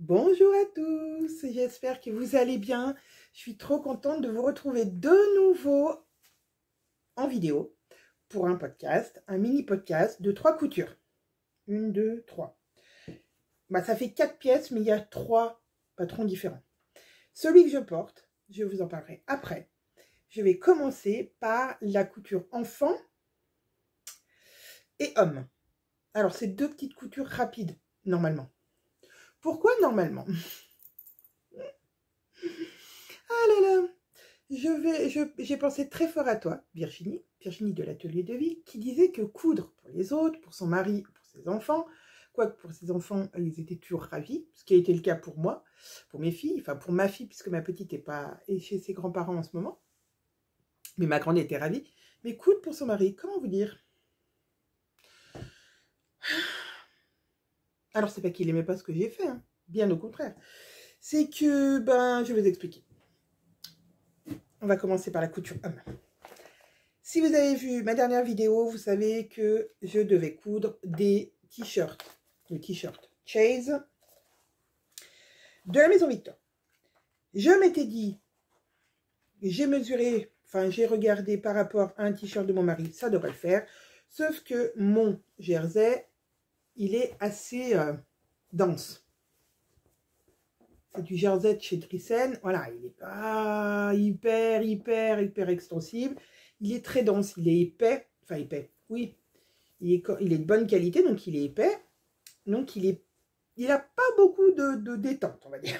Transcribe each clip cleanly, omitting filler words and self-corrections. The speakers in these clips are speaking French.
Bonjour à tous, j'espère que vous allez bien. Je suis trop contente de vous retrouver de nouveau en vidéo pour un podcast, un mini podcast de 3 coutures. 1, 2, 3. Ça fait 4 pièces, mais il y a 3 patrons différents. Celui que je porte, je vous en parlerai après. Je vais commencer par la couture enfant et homme. Alors, c'est 2 petites coutures rapides, normalement. Pourquoi normalement? Ah là là, j'ai pensé très fort à toi, Virginie de l'atelier de vie, qui disait que coudre pour les autres, pour son mari, pour ses enfants, quoique pour ses enfants, ils étaient toujours ravis, ce qui a été le cas pour moi, pour mes filles, enfin pour ma fille, puisque ma petite est chez ses grands-parents en ce moment, mais ma grande était ravie, mais coudre pour son mari, comment vous dire? Alors c'est pas qu'il aimait pas ce que j'ai fait, hein, bien au contraire, c'est que, je vais vous expliquer. On va commencer par la couture homme. Si vous avez vu ma dernière vidéo, vous savez que je devais coudre des t-shirts. Le t-shirt Chase de la Maison Victor. Je m'étais dit, j'ai mesuré, j'ai regardé par rapport à un t-shirt de mon mari, ça devrait le faire. Sauf que mon jersey, il est assez dense. C'est du jersey de chez Thyssen. Voilà, il n'est pas hyper extensible. Il est très dense, il est épais. Enfin, épais, oui. Il est de bonne qualité, donc il est épais. Donc, il n'a pas beaucoup de détente, on va dire.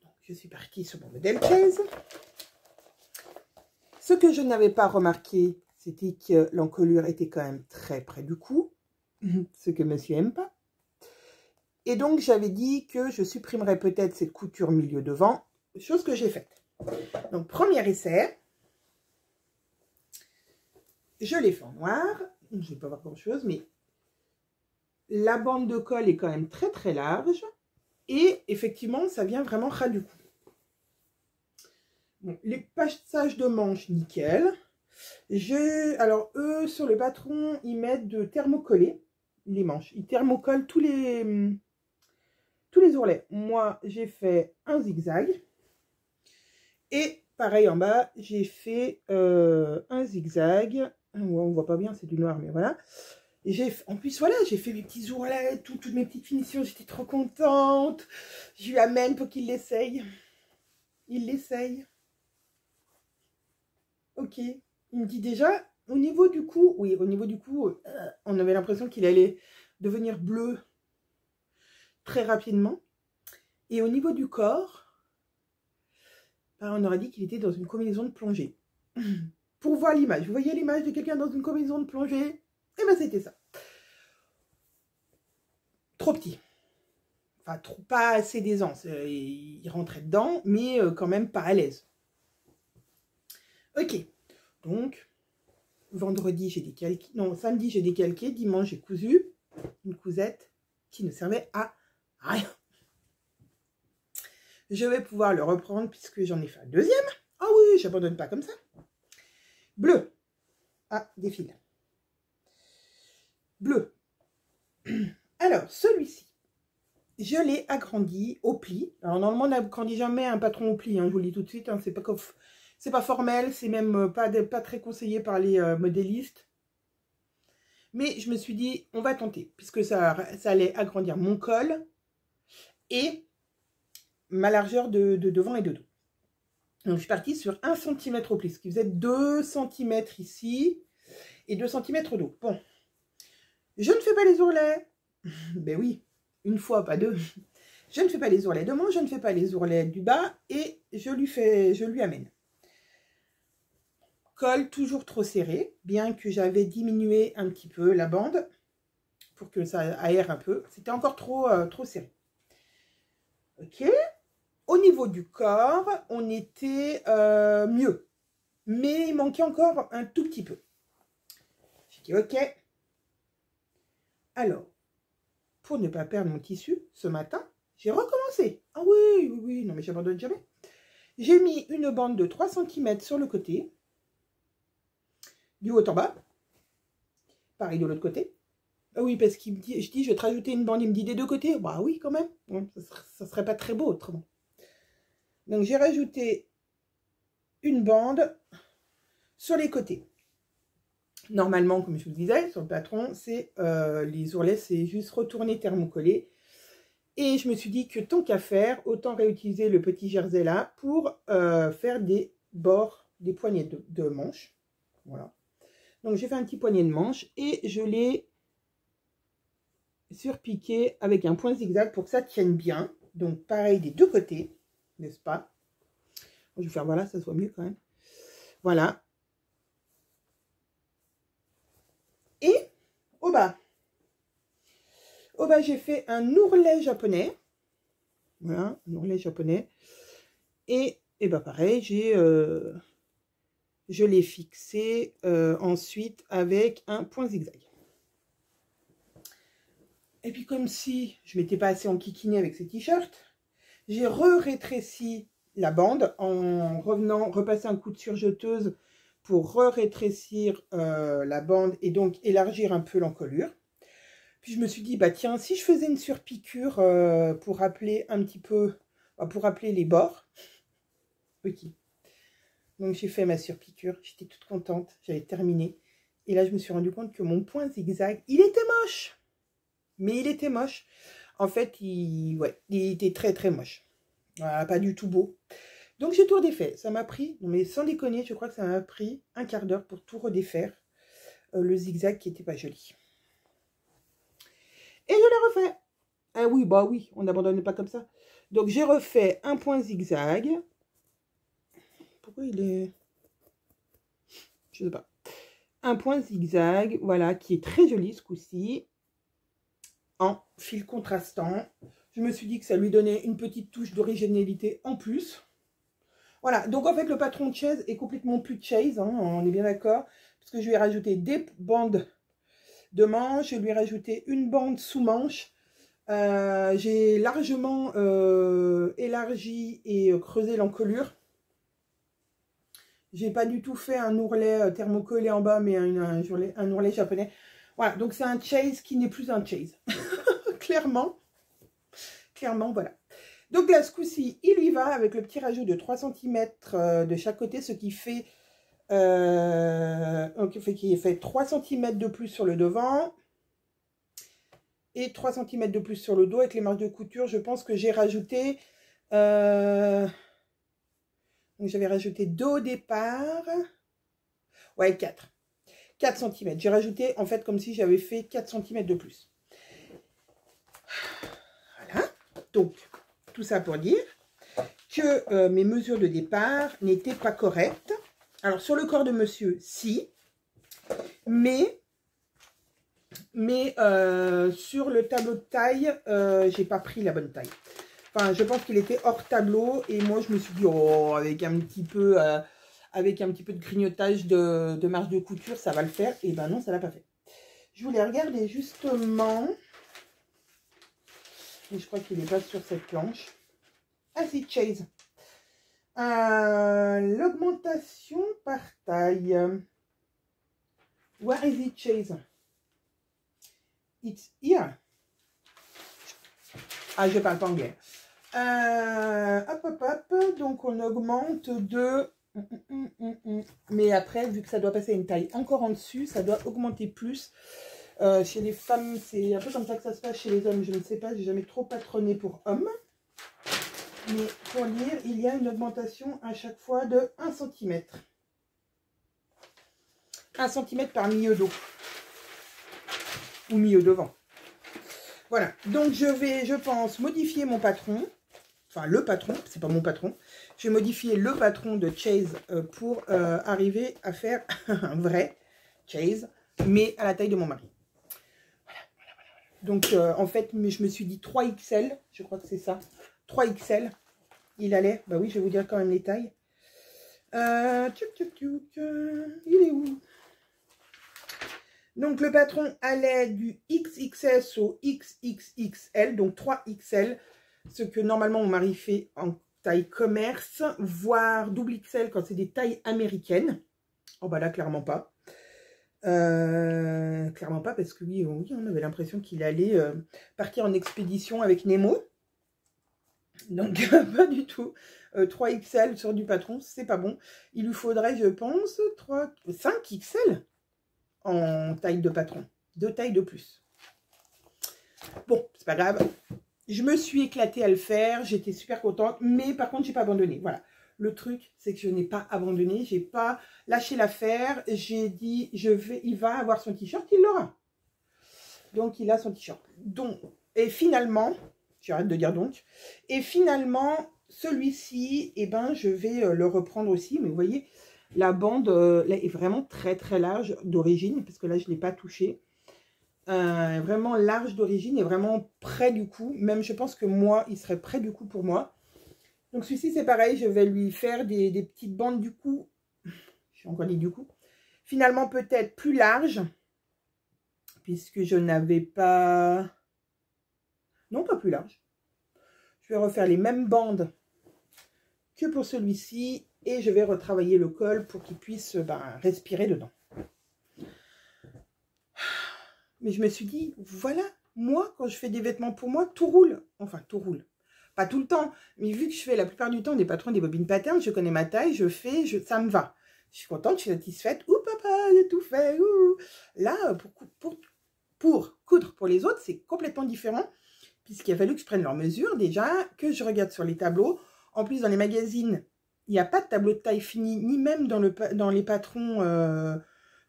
Donc, je suis partie sur mon modèle 15. Ce que je n'avais pas remarqué, c'était que l'encolure était quand même très près du cou. Ce que monsieur n'aime pas. Et donc, j'avais dit que je supprimerais peut-être cette couture milieu devant, chose que j'ai faite. Donc, premier essai, je l'ai fait en noir. Je ne vais pas voir grand-chose, mais la bande de colle est quand même très large. Et effectivement, ça vient vraiment ras du cou. Bon, les passages de manches, nickel. Alors, eux, sur le patron, ils mettent de thermocoller les manches. Ils thermocollent tous les ourlets. Moi, j'ai fait un zigzag. Et pareil en bas, j'ai fait un zigzag. On voit pas bien, c'est du noir, mais voilà. En plus, voilà, j'ai fait mes petits ourlets, toutes mes petites finitions. J'étais trop contente. Je lui amène pour qu'il l'essaye. Il l'essaye. Ok. Il me dit déjà, au niveau du cou, oui, au niveau du cou, on avait l'impression qu'il allait devenir bleu très rapidement. Et au niveau du corps, on aurait dit qu'il était dans une combinaison de plongée. Pour voir l'image. Vous voyez l'image de quelqu'un dans une combinaison de plongée? Eh bien, c'était ça. Trop petit. Enfin, pas assez d'aisance. Il rentrait dedans, mais quand même pas à l'aise. Ok. Donc, vendredi, j'ai décalqué. Non, samedi, j'ai décalqué. Dimanche, j'ai cousu une cousette qui ne servait à rien. Je vais pouvoir le reprendre puisque j'en ai fait un deuxième. Ah oui, j'abandonne pas comme ça. Bleu. Ah, défile. Bleu. Alors, celui-ci, je l'ai agrandi au pli. Alors, normalement, on n'agrandit jamais un patron au pli, hein, je vous le dis tout de suite. Hein, c'est pas formel, c'est même pas très conseillé par les modélistes. Mais je me suis dit, on va tenter, puisque ça allait agrandir mon col et ma largeur de devant et de dos. Donc, je suis partie sur 1 cm au pli, ce qui faisait 2 cm ici et 2 cm au dos. Bon, je ne fais pas les ourlets. Ben oui, une fois, pas deux. Je ne fais pas les ourlets de devant, je ne fais pas les ourlets du bas et je lui amène. Col toujours trop serré, bien que j'avais diminué un petit peu la bande pour que ça aère un peu. C'était encore trop serré. Ok. Au niveau du corps, on était mieux. Mais il manquait encore un tout petit peu. J'ai dit ok. Alors, pour ne pas perdre mon tissu, ce matin, j'ai recommencé. Ah oui, non mais j'abandonne jamais. J'ai mis une bande de 3 cm sur le côté, du haut en bas. Pareil de l'autre côté. Ah oui, parce qu'il me dit, je dis, je vais te rajouter une bande. Il me dit des deux côtés. Bah oui, quand même. Bon, ça serait pas très beau autrement. Donc, j'ai rajouté une bande sur les côtés. Normalement, comme je vous disais, sur le patron, c'est les ourlets, c'est juste retourner thermocoller. Et je me suis dit que tant qu'à faire, autant réutiliser le petit jersey là pour faire des bords, des poignées de manches. Voilà. Donc, j'ai fait un petit poignet de manche et je l'ai surpiqué avec un point zigzag pour que ça tienne bien. Donc, pareil des deux côtés, n'est-ce pas? Je vais faire, voilà, ça se voit mieux quand même. Voilà. Et au bas, j'ai fait un ourlet japonais. Voilà, un ourlet japonais. Et ben pareil, je l'ai fixé ensuite avec un point zigzag. Et puis comme si je m'étais pas assez enquiquinée avec ces t-shirts, j'ai rétréci la bande en revenant repasser un coup de surjeteuse pour rétrécir la bande et donc élargir un peu l'encolure. Puis je me suis dit, bah tiens, si je faisais une surpiqûre pour rappeler un petit peu, pour rappeler les bords. Ok. Donc j'ai fait ma surpiqûre, j'étais toute contente, j'avais terminé. Et là je me suis rendu compte que mon point zigzag, il était moche. Mais il était moche. En fait, il était très très moche. Voilà, pas du tout beau. Donc j'ai tout redéfait. Ça m'a pris, non mais sans déconner, je crois que ça m'a pris un quart d'heure pour tout redéfaire. Le zigzag qui n'était pas joli. Et je l'ai refait. Ah oui, bah oui, on n'abandonne pas comme ça. Donc j'ai refait un point zigzag. Pourquoi il est... Je sais pas. Un point zigzag, voilà, qui est très joli ce coup-ci. En fil contrastant. Je me suis dit que ça lui donnait une petite touche d'originalité en plus. Voilà, donc en fait le patron de chaise est complètement plus chaise, hein, on est bien d'accord. Parce que je lui ai rajouté des bandes de manches, je lui ai rajouté une bande sous manche. J'ai largement élargi et creusé l'encolure. J'ai pas du tout fait un ourlet thermocollé en bas, mais un ourlet japonais. Voilà, donc c'est un chase qui n'est plus un chase. Clairement, voilà. Donc là, ce coup-ci, il y va avec le petit rajout de 3 cm de chaque côté, ce qui fait, qui fait 3 cm de plus sur le devant et 3 cm de plus sur le dos. Avec les marges de couture, je pense que j'ai rajouté... donc j'avais rajouté 2 au départ. Ouais, 4 cm. J'ai rajouté, en fait, comme si j'avais fait 4 cm de plus. Voilà. Donc, tout ça pour dire que mes mesures de départ n'étaient pas correctes. Alors, sur le corps de monsieur, si. Mais sur le tableau de taille, j'ai pas pris la bonne taille. Enfin, je pense qu'il était hors tableau. Et moi, je me suis dit, oh, avec un petit peu de grignotage de marge de couture, ça va le faire. Et ben non, ça l'a pas fait. Je voulais regarder justement. Et je crois qu'il n'est pas sur cette planche. Ah si, chase. L'augmentation par taille. Where is it, chase? It's here. Ah, je parle pas anglais. Hop. Donc, on augmente de... Mais après, vu que ça doit passer à une taille encore en dessus, ça doit augmenter plus. Chez les femmes, c'est un peu comme ça que ça se passe. Chez les hommes, je ne sais pas. J'ai jamais trop patronné pour hommes. Mais pour lire, il y a une augmentation à chaque fois de 1 cm. 1 cm par milieu dos. Ou milieu devant. Voilà. Donc, je vais, je pense, modifier mon patron. Enfin, le patron, c'est pas mon patron. Je vais modifier le patron de Chase pour arriver à faire un vrai Chase, mais à la taille de mon mari. Voilà. Donc, en fait, je me suis dit 3XL, je crois que c'est ça. 3XL, il allait. Bah oui, je vais vous dire quand même les tailles. Il est où? Donc, le patron allait du XXS au XXXL, donc 3XL. Ce que normalement mon mari fait en taille commerce, voire double XL quand c'est des tailles américaines. Oh bah là, clairement pas. Clairement pas, parce que oui, on avait l'impression qu'il allait partir en expédition avec Nemo. Donc, pas du tout. 3XL sur du patron, c'est pas bon. Il lui faudrait, je pense, 5XL en taille de patron. 2 tailles de plus. Bon, c'est pas grave. Je me suis éclatée à le faire. J'étais super contente. Mais par contre, j'ai pas abandonné. Voilà. Le truc, c'est que je n'ai pas abandonné. J'ai pas lâché l'affaire. J'ai dit, il va avoir son t-shirt. Il l'aura. Donc, il a son t-shirt. Donc, et finalement, j'arrête de dire donc. Et finalement, celui-ci, eh ben, je vais le reprendre aussi. Mais vous voyez, la bande là, est vraiment très très large d'origine. Parce que là, je ne l'ai pas touché. Vraiment large d'origine et vraiment près du cou. Même je pense que moi, il serait près du cou pour moi. Donc celui-ci, c'est pareil. Je vais lui faire des petites bandes du cou. J'ai encore dit du cou. Finalement, peut-être plus large. Puisque je n'avais pas... Non, pas plus large. Je vais refaire les mêmes bandes que pour celui-ci. Et je vais retravailler le col pour qu'il puisse respirer dedans. Mais je me suis dit, voilà, moi, quand je fais des vêtements pour moi, tout roule. Enfin, tout roule. Pas tout le temps, mais vu que je fais la plupart du temps des patrons, des bobines patterns, je connais ma taille, je fais, ça me va. Je suis contente, je suis satisfaite. Ouh, papa, j'ai tout fait. Ouh. Là, pour coudre pour les autres, c'est complètement différent, puisqu'il a fallu que je prenne leurs mesures déjà, que je regarde sur les tableaux. En plus, dans les magazines, il n'y a pas de tableau de taille fini, ni même dans les patrons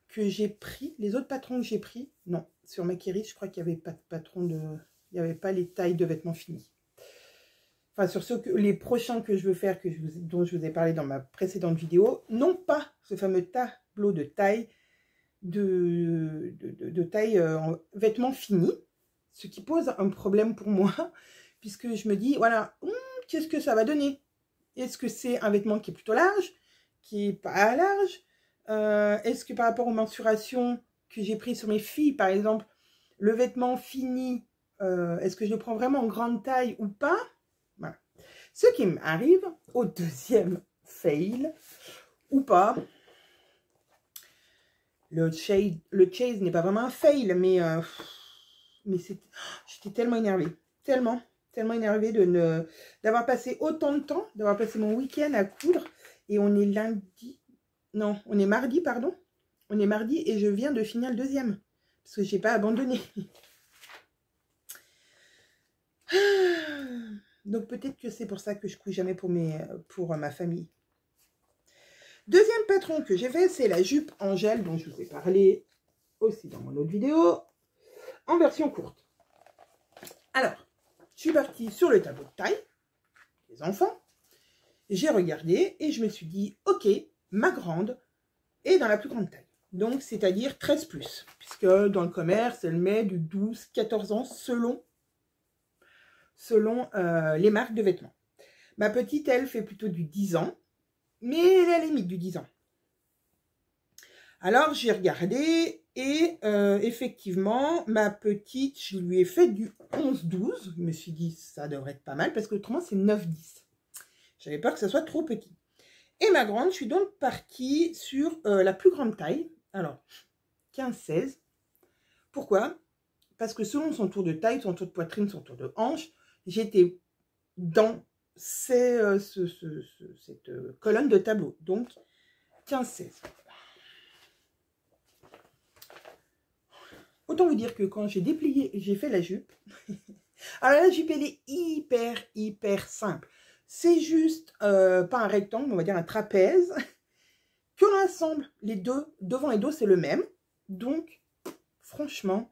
que j'ai pris. Les autres patrons que j'ai pris, non. Sur Maquerie, je crois qu'il n'y avait pas de patron de... Il n'y avait pas les tailles de vêtements finis. Enfin, sur les prochains que je veux faire, dont je vous ai parlé dans ma précédente vidéo, non pas ce fameux tableau de taille en vêtements finis, ce qui pose un problème pour moi, puisque je me dis, voilà, qu'est-ce que ça va donner? Est-ce que c'est un vêtement qui est plutôt large, qui n'est pas large? Est-ce que par rapport aux mensurations que j'ai pris sur mes filles, par exemple, le vêtement fini, est-ce que je le prends vraiment en grande taille ou pas? Voilà. Ce qui m'arrive au deuxième fail, ou pas. Le chase n'est pas vraiment un fail, mais j'étais tellement énervée, tellement énervée d'avoir passé autant de temps, d'avoir passé mon week-end à coudre, et on est lundi, non, on est mardi, pardon. On est mardi et je viens de finir le deuxième. Parce que je n'ai pas abandonné. Donc peut-être que c'est pour ça que je ne couds jamais pour ma famille. Deuxième patron que j'ai fait, c'est la jupe en gel dont je vous ai parlé aussi dans mon autre vidéo. En version courte. Alors, je suis partie sur le tableau de taille des enfants. J'ai regardé et je me suis dit, ok, ma grande est dans la plus grande taille. Donc, c'est-à-dire 13+, puisque dans le commerce, elle met du 12-14 ans selon les marques de vêtements. Ma petite, elle, fait plutôt du 10 ans, mais elle est à la limite du 10 ans. Alors, j'ai regardé et effectivement, ma petite, je lui ai fait du 11-12. Je me suis dit, ça devrait être pas mal, parce que autrement, c'est 9-10. J'avais peur que ça soit trop petit. Et ma grande, je suis donc partie sur la plus grande taille. Alors, 15-16. Pourquoi? Parce que selon son tour de taille, son tour de poitrine, son tour de hanche, j'étais dans cette colonne de tableau. Donc, 15-16. Autant vous dire que quand j'ai déplié, j'ai fait la jupe. Alors la jupe, elle est hyper simple. C'est juste, pas un rectangle, on va dire un trapèze. Qu'on assemble les deux, devant et dos, c'est le même. Donc, franchement,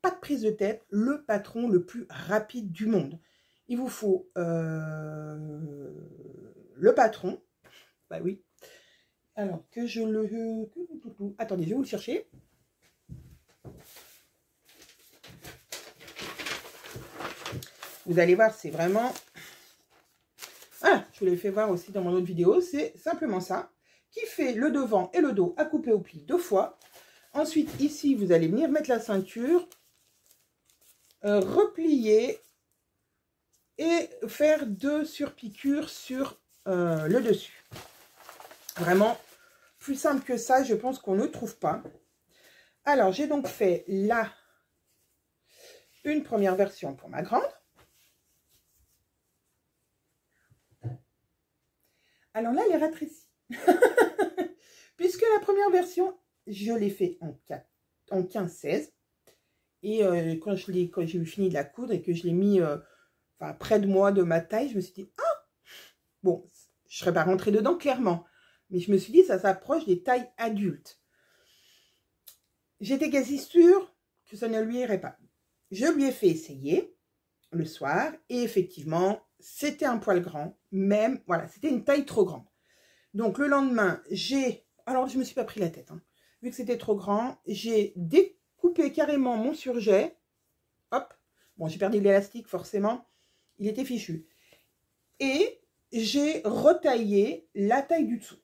pas de prise de tête, le patron le plus rapide du monde. Il vous faut le patron. Bah oui. Alors, que je le... Attendez, je vais vous le chercher. Vous allez voir, c'est vraiment... Ah, je vous l'ai fait voir aussi dans mon autre vidéo. C'est simplement ça, qui fait le devant et le dos à couper au pli 2 fois. Ensuite, ici, vous allez venir mettre la ceinture, replier et faire 2 surpiqûres sur le dessus. Vraiment, plus simple que ça, je pense qu'on ne trouve pas. Alors, j'ai donc fait là une première version pour ma grande. Alors là, elle est rétrécie. Puisque la première version, je l'ai fait en 15-16. Et quand j'ai eu fini de la coudre et que je l'ai mis près de moi, de ma taille, je me suis dit, ah, bon, je ne serais pas rentrée dedans clairement. Mais je me suis dit, ça s'approche des tailles adultes. J'étais quasi sûre que ça ne lui irait pas. Je lui ai fait essayer le soir et effectivement, c'était un poil grand. Même, voilà, c'était une taille trop grande. Donc le lendemain, alors je ne me suis pas pris la tête. Hein. Vu que c'était trop grand, j'ai découpé carrément mon surjet. Hop. Bon, j'ai perdu l'élastique forcément. Il était fichu. Et j'ai retaillé la taille du dessous.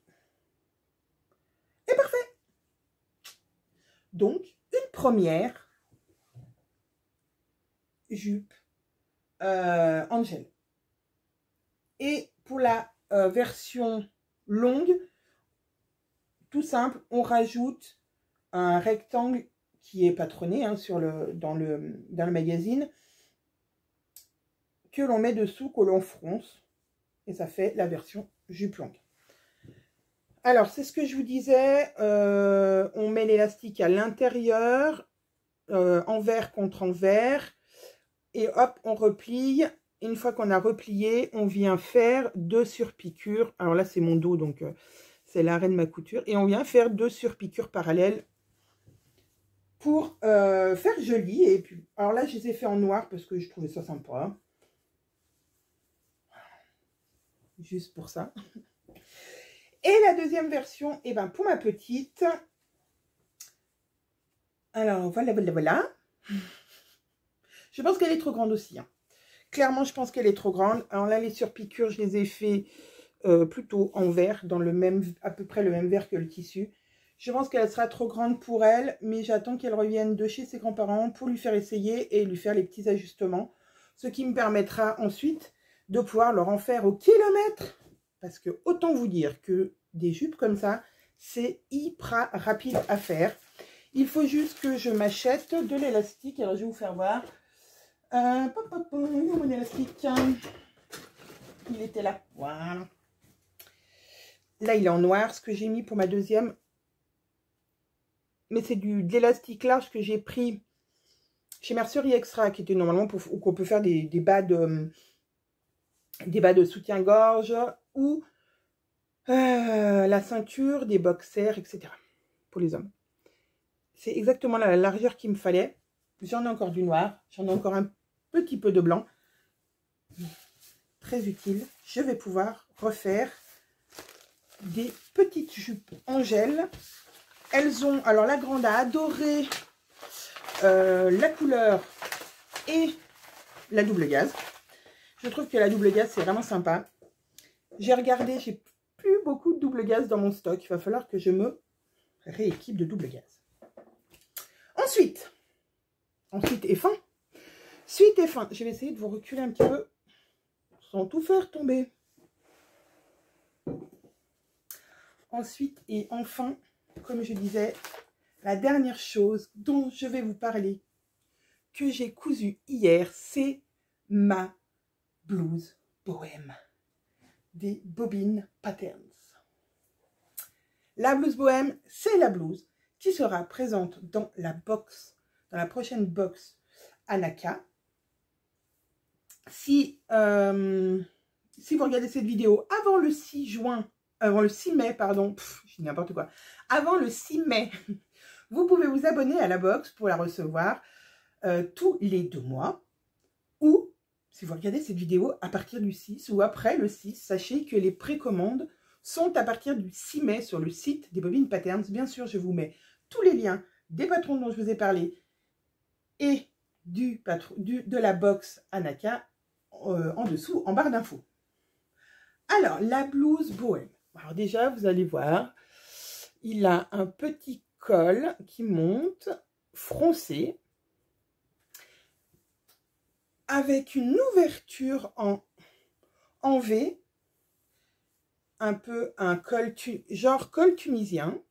Et parfait. Donc, une première jupe Angel. Et pour la version longue, tout simple, on rajoute un rectangle qui est patronné hein, dans le magazine, que l'on met dessous, que l'on fronce. Et ça fait la version jupe longue. Alors, c'est ce que je vous disais, on met l'élastique à l'intérieur, envers contre envers, et hop, on replie. Une fois qu'on a replié, on vient faire 2 surpiqûres. Alors là, c'est mon dos, donc c'est l'arrêt de ma couture. Et on vient faire 2 surpiqûres parallèles pour faire joli. Et puis, alors là, je les ai fait en noir parce que je trouvais ça sympa. Juste pour ça. Et la deuxième version, et ben pour ma petite. Alors, voilà. Je pense qu'elle est trop grande aussi. Hein. Clairement, je pense qu'elle est trop grande. Alors là, les surpiqûres, je les ai fait plutôt en vert, dans à peu près le même vert que le tissu. Je pense qu'elle sera trop grande pour elle, mais j'attends qu'elle revienne de chez ses grands-parents pour lui faire essayer et lui faire les petits ajustements. Ce qui me permettra ensuite de pouvoir leur en faire au kilomètre. Parce que autant vous dire que des jupes comme ça, c'est hyper rapide à faire. Il faut juste que je m'achète de l'élastique. Alors, je vais vous faire voir. Mon élastique. Il était là. Voilà. Là, il est en noir. Ce que j'ai mis pour ma deuxième. Mais c'est de l'élastique large que j'ai pris chez Mercerie Extra, qui était normalement où qu'on peut faire des bas de soutien-gorge ou la ceinture, des boxers, etc. pour les hommes. C'est exactement la largeur qu'il me fallait. J'en ai encore du noir, j'en ai encore un petit peu de blanc. Très utile. Je vais pouvoir refaire des petites jupes Angel. Elles ont, alors la grande a adoré la couleur et la double gaze. Je trouve que la double gaze, c'est vraiment sympa. J'ai regardé, j'ai plus beaucoup de double gaze dans mon stock. Il va falloir que je me rééquipe de double gaze. Ensuite et fin. Suite et fin. Je vais essayer de vous reculer un petit peu sans tout faire tomber. Ensuite et enfin, comme je disais, la dernière chose dont je vais vous parler, que j'ai cousu hier, c'est ma blouse bohème des Bobbin Patterns. La blouse bohème, c'est la blouse qui sera présente dans la prochaine box Anaka. Si vous regardez cette vidéo avant le 6 mai, pardon, je dis n'importe quoi, avant le 6 mai, vous pouvez vous abonner à la box pour la recevoir tous les 2 mois. Ou, si vous regardez cette vidéo à partir du 6 ou après le 6, sachez que les précommandes sont à partir du 6 mai sur le site des Bobbin Patterns. Bien sûr, je vous mets tous les liens des patrons dont je vous ai parlé et de la box Anaka en dessous, en barre d'infos. Alors, la blouse bohème. Alors déjà, vous allez voir, il a un petit col qui monte, froncé, avec une ouverture en V, un peu un col, genre col tunisien.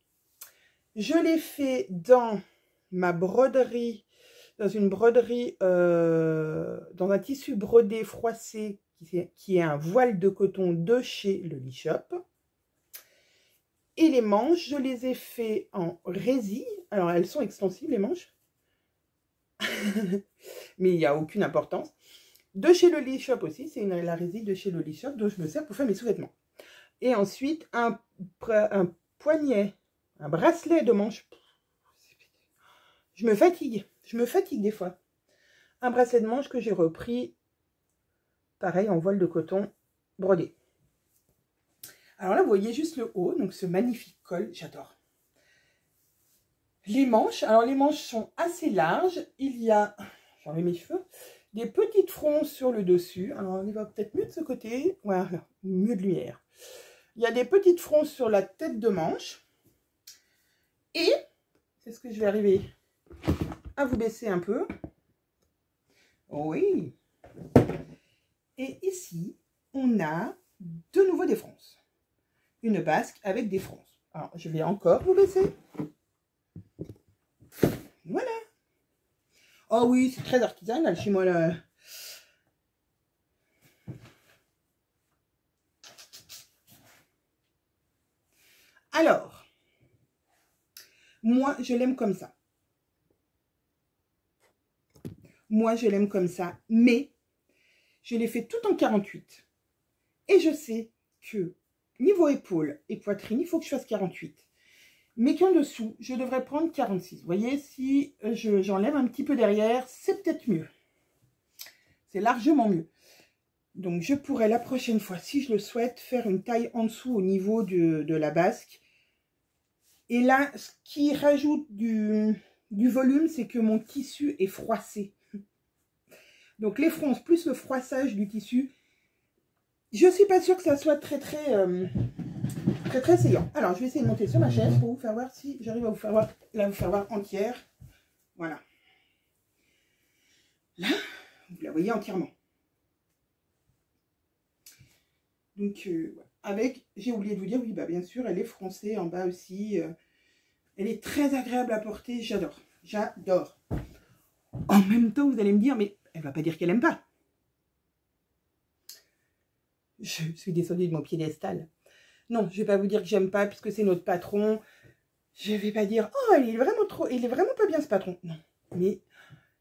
Je l'ai fait dans ma broderie, dans une broderie, dans un tissu brodé froissé, qui est un voile de coton de chez Loli Shop. Et les manches, je les ai fait en résille. Alors, elles sont extensibles, les manches. Mais il n'y a aucune importance. De chez Loli Shop aussi, c'est la résille de chez Loli Shop, dont je me sers pour faire mes sous-vêtements. Et ensuite, un poignet, un bracelet de manche. Je me fatigue des fois. Un bracelet de manche que j'ai repris, pareil, en voile de coton brodé. Alors là, vous voyez juste le haut, donc ce magnifique col, j'adore. Les manches, alors les manches sont assez larges. Il y a, j'enlève mes cheveux, des petites fronces sur le dessus. Alors on y va peut-être mieux de ce côté, voilà, mieux de lumière. Il y a des petites fronces sur la tête de manche. Et, c'est ce que je vais arriver à vous baisser un peu. Oui. Et ici, on a de nouveau des fronces. Une basque avec des fronces. Alors, je vais encore vous baisser. Voilà. Oh oui, c'est très artisanal chez moi, là. Alors, moi, je l'aime comme ça. Moi, je l'aime comme ça. Mais, je l'ai fait tout en 48. Et je sais que niveau épaule et poitrine, il faut que je fasse 48. Mais qu'en dessous, je devrais prendre 46. Vous voyez, si j'enlève un petit peu derrière, c'est peut-être mieux. C'est largement mieux. Donc, je pourrais la prochaine fois, si je le souhaite, faire une taille en dessous au niveau de la basque. Et là, ce qui rajoute du volume, c'est que mon tissu est froissé. Donc, les fronces plus le froissage du tissu, je ne suis pas sûre que ça soit très saillant. Alors, je vais essayer de monter sur ma chaise pour vous faire voir si j'arrive à vous faire voir entière. Voilà. Là, vous la voyez entièrement. Donc, avec, j'ai oublié de vous dire, oui, bah bien sûr, elle est froncée en bas aussi. Elle est très agréable à porter, j'adore. J'adore. En même temps, vous allez me dire, mais elle va pas dire qu'elle aime pas. Je suis descendue de mon piédestal. Non, je vais pas vous dire que j'aime pas puisque c'est notre patron. Je vais pas dire, oh, il est vraiment pas bien ce patron. Non, mais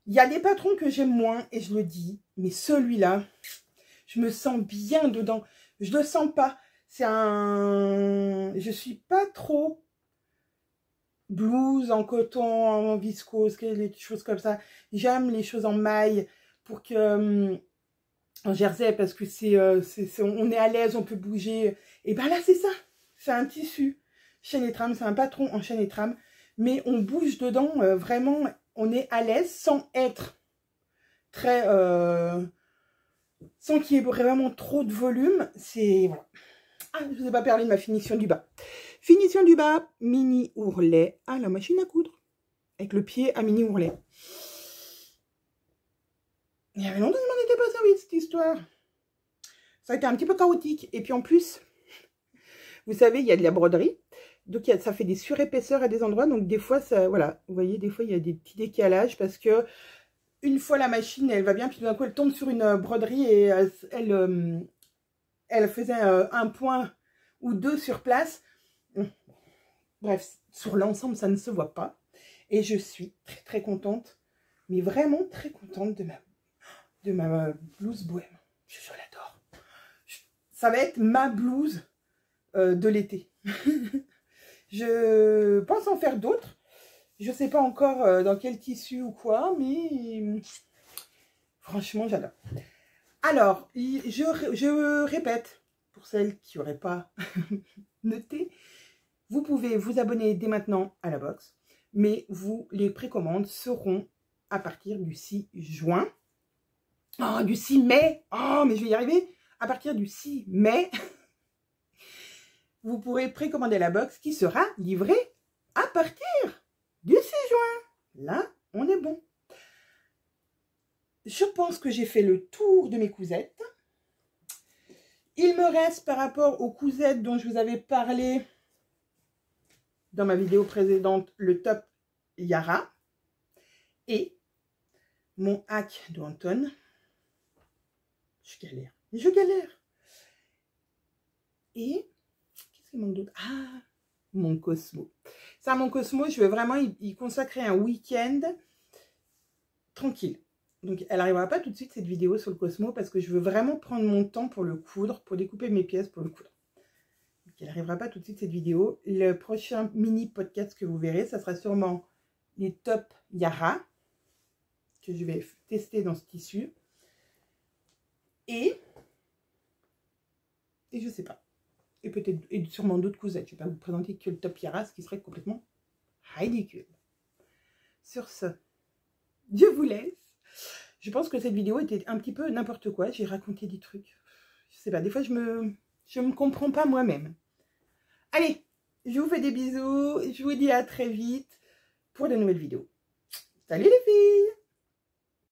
il y a des patrons que j'aime moins et je le dis. Mais celui-là, je me sens bien dedans. Je le sens pas. C'est un... Je suis pas trop blouse en coton, en viscose, les choses comme ça. J'aime les choses en maille pour que... en jersey, parce que on est à l'aise, on peut bouger. Et ben là, c'est ça. C'est un tissu. Chaîne et trame, c'est un patron en chaîne et trame. Mais on bouge dedans, vraiment, on est à l'aise sans être très... sans qu'il y ait vraiment trop de volume. C'est... Voilà. Ah, je ne vous ai pas parlé de ma finition du bas. Finition du bas, mini ourlet à la machine à coudre. Avec le pied à mini ourlet. Il y avait longtemps que je m'en étais pas servi de cette histoire. Ça a été un petit peu chaotique. Et puis en plus, vous savez, il y a de la broderie. Donc ça fait des surépaisseurs à des endroits. Donc des fois, ça, voilà, vous voyez, des fois, il y a des petits décalages parce que une fois la machine, elle va bien. Puis tout d'un coup, elle tombe sur une broderie et elle faisait un point ou deux sur place. Bref, sur l'ensemble, ça ne se voit pas. Et je suis très, très contente. Mais vraiment très contente de ma blouse bohème. Je l'adore. Ça va être ma blouse de l'été. Je pense en faire d'autres. Je ne sais pas encore dans quel tissu ou quoi, mais franchement, j'adore. Alors, je répète, pour celles qui n'auraient pas noté, vous pouvez vous abonner dès maintenant à la box, mais les précommandes seront à partir du 6 juin. Oh, du 6 mai. Oh, mais je vais y arriver. À partir du 6 mai, vous pourrez précommander la box qui sera livrée à partir du 6 juin. Là, on est bon. Je pense que j'ai fait le tour de mes cousettes. Il me reste par rapport aux cousettes dont je vous avais parlé dans ma vidéo précédente, le top Yara. Et mon hack de Anton. Je galère. Je galère. Et qu'est-ce qu'il manque d'autre? Ah, mon Cosmo. Ça, mon Cosmo, je veux vraiment y consacrer un week-end tranquille. Donc, elle n'arrivera pas tout de suite cette vidéo sur le Cosmo parce que je veux vraiment prendre mon temps pour le coudre, pour découper mes pièces pour le coudre. Donc, elle n'arrivera pas tout de suite cette vidéo. Le prochain mini podcast que vous verrez, ça sera sûrement les top Yara que je vais tester dans ce tissu. Et je sais pas. Et peut-être, et sûrement d'autres cousettes. Je ne vais pas vous présenter que le top Yara, ce qui serait complètement ridicule. Sur ce, je vous laisse. Je pense que cette vidéo était un petit peu n'importe quoi. J'ai raconté des trucs. Je sais pas, des fois je me comprends pas moi-même. Allez, je vous fais des bisous. Je vous dis à très vite pour de nouvelles vidéos. Salut les filles!